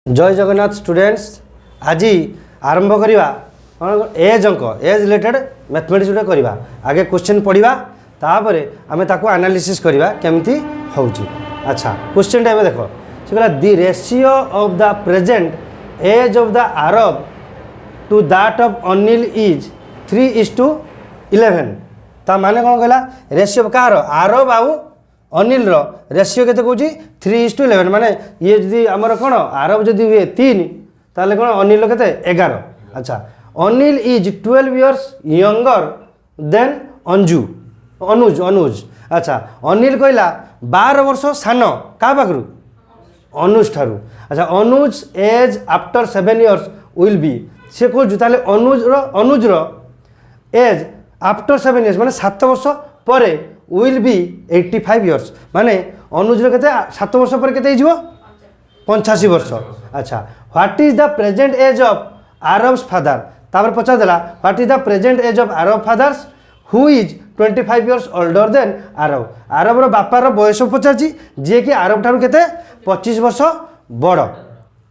जय जगन्नाथ स्टूडेंट्स आज आरंभ करवा एज अंक एज रिलेटेड मैथमेटिक्स गोटे करवा आगे क्वेश्चन पढ़ा तापर आम ताको एनालिसिस करवा केमती होउची। अच्छा क्वेश्चन टा देख से कहला the ratio of the present age of the Arab to that of Anil is 3:11 ता माने कौन कहला रेशियो कार अरब आउ अनिल रेशियो केते कहूँ 3:11 माने ये जदि आमर कौन अरब जदि हुए 3 ताले कौन अनिल केते 11। अच्छा Anil is 12 years younger than Anju Anuj Anuj. अच्छा अनिल कहला 12 वर्ष सान क्या पाखु अनुज ठारू। अच्छा Anuj age after 7 years will be से कहूँ ताले अनुज एज आफ्टर 7 years माने 7 वर्ष पर विल बी 85 years माने अनुज केते 7 वर्ष पर केते हिजो 85 वर्ष। अच्छा what is the present age of Arabs father तापर पचार देला what is the present age of Arab father's who is 25 years older than Arab. Arab रो बापार बयस पचारची जे कि अरब ठारू केते 25 वर्ष बड़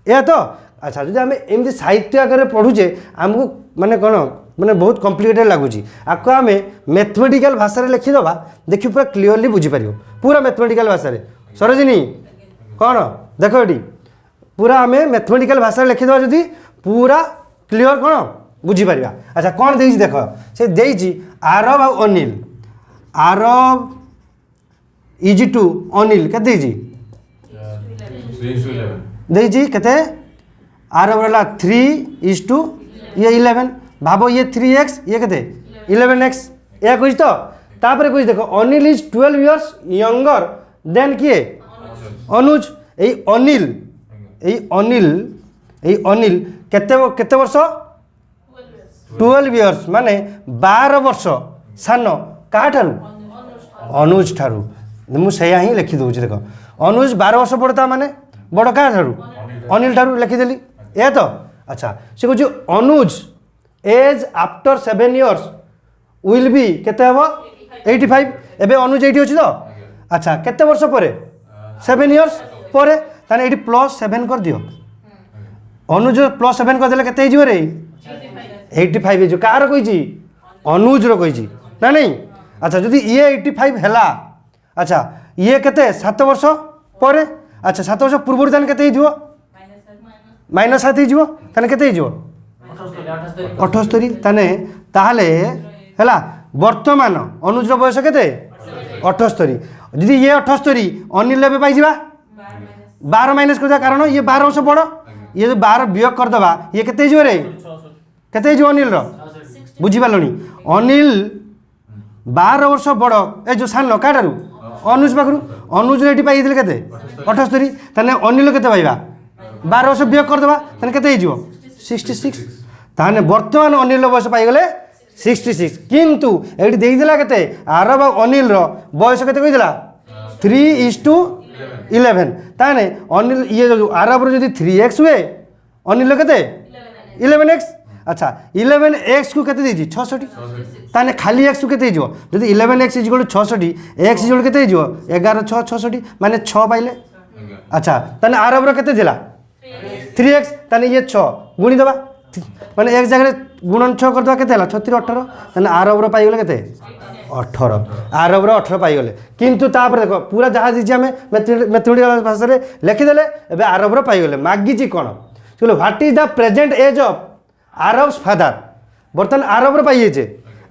या तो। अच्छा जदि आम एमती साहित्य आगे पढ़ुचे आमको माने कौन माने बहुत कॉम्प्लिकेटेड लगुच आपको आम मैथमेटिकल भाषा रे लिखिदबा देखिए पूरा क्लीयरली बुझीपर पूरा मैथमेटिकल भाषा रे सरोजिनी कौन देख ये पूरा आम मैथमेटिकल भाषा रे लिखिदबा जदि पूरा क्लीयर कौन बुझीपर। अच्छा कौन देख देख से देजी अरब आ अनिल अरब इज टू अनिल के देजी केते अरब रहा 3:11 ये 11 भाव ये 3x ये केते 11x या कुछ तो तापर कुछ देखो Anil is 12 years younger then किए अनुज यही अनिल केते केते वर्ष 12 years माने 12 वर्ष सान क्या ठारू अनुज ठारू मुझे ही लिखी दूसरी देख अनुज 12 वर्ष पड़ता माने बड़ क्या ठारू अनिल ठारू लिखिदेली ए तो। अच्छा से कहूँ Anuj age after 7 years will be केते हम 85 एबे अनुज ये अच्छी तो। अच्छा केते वर्ष पर 7 years पर ताने ये +7 कर दियो अनुज +7 कर देले केते हो रे 85 हो कार कही अनुज रही ना नहीं। अच्छा जदि ये 85 है अच्छा ये केते 7 वर्ष पर अच्छा 7 वर्ष पूर्व ताने केते हो -7 हो ताने केते हो 78 ताने ताहले हैला वर्तमान अनुज बयस केते 78 जदि ये 78 अनिल एबे पाई जिबा 12 माइनस कर कारण ये 12 वर्ष बड़ ये 12 वियोग कर दबा ये केते हो रे केते हो अनिल रो बुझी पालनी अनिल 12 वर्ष बड़ ए जो सान काटारू अनुज पाखु अनुज रेटी पाई केते 78 ताने अनिल केते पाइबा 12 वर्ष वियोग कर दबा ताने केते हो 66 ताने वर्तमान अनिल बयस पाईगले 66 किंतु ये देला केते अरब अनिल रो बयस केते कहिदला 3:11 ताने अनिल ये जो अरब रो जदि 3x हुए अनिल केते 11x। अच्छा 11x को केते देजी 66 ताने खाली x को केते हिजो जदि 11x इज 66 x इज केते हिजो 11 6 66 माने 6 पाइले। अच्छा ताने अरब रो केते दिला 3x ताने ये 6 गुणी दबा माने एक जगह गुणन 6 कर दबा केते हला 36 18 ताने अरब रो पाइगले केते 18 अरब रो 18 पाइगले किंतु तापर देखो पूरा जहाँ दीजिए आम मैथमेटिकल भाषा रे लिखिदेले एबे अरब रो पाइगले मागिची कोन चलो what is the present age of Arabs father बर्तमान अरब रो पाइए जे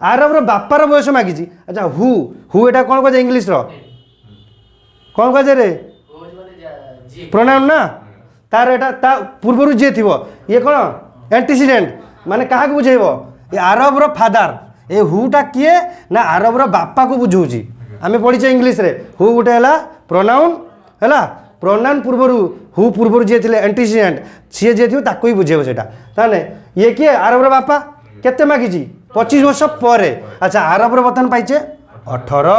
अरब रो बापार बयस मागिची। अच्छा हु एटा कोन कह इंग्लिश रो कोन कह रे प्रोनाउन ना तार एटा ता पूर्वरु जे थिवो ये कोन एंटीसीडेंट माने कहा बुझेब ये अरब रो फादर ए हुटा किए ना अरब रो बापा को बुझौची आमे पढ़ीचे इंग्लिश रे हु गुटे है प्रोनाउन है प्रोनाउन पूर्वरु हु पूर्वरु जे थिले एंटीसीडेंट सी जे थी ताको ही बुझेब सेटा ताने ये किए अरब रो बापा केते मागिची 25 वर्ष पर। अच्छा अरब रो बर्तमान पाइचे 18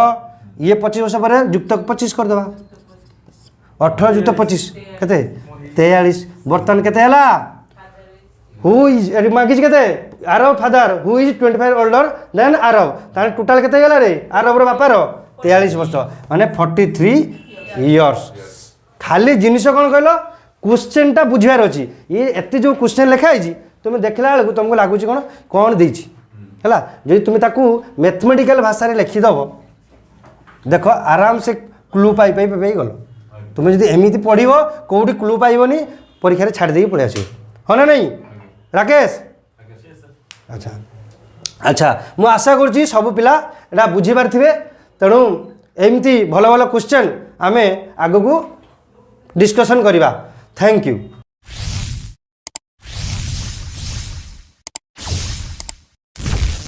ये 25 वर्ष पर युक्त 25 कर देबा 18 युक्त 25 केते 43 बर्तमान केते हला हु इज मागिच केते Arab father who is 25 older than Arab ताने टोटल केते गेला रे अरब रो बापा रो 43 वर्ष माने 43 इयर्स खाली जिनिस कौन कहल क्वेश्चनटा बुझार अच्छी ये एत जो क्वेश्चन लिखाई तुम देखला बेलू तुमको लगुच कौन कौन देती है जो तुम ताकू मैथमेटिकल भाषा लिखिदेव देख आराम से क्लू पाई गल तुम जब एमती पढ़ कौटी क्लू पाइबनी परीक्षा छाड़ देकी पलि आस हाँ ना नहीं राकेश अच्छा अच्छा मु आशा करुँची सब पिला एटा बुझी पारे तेणु एमती भल भल क्वेश्चन आमे आगू डिस्कशन करवा थैंक यू।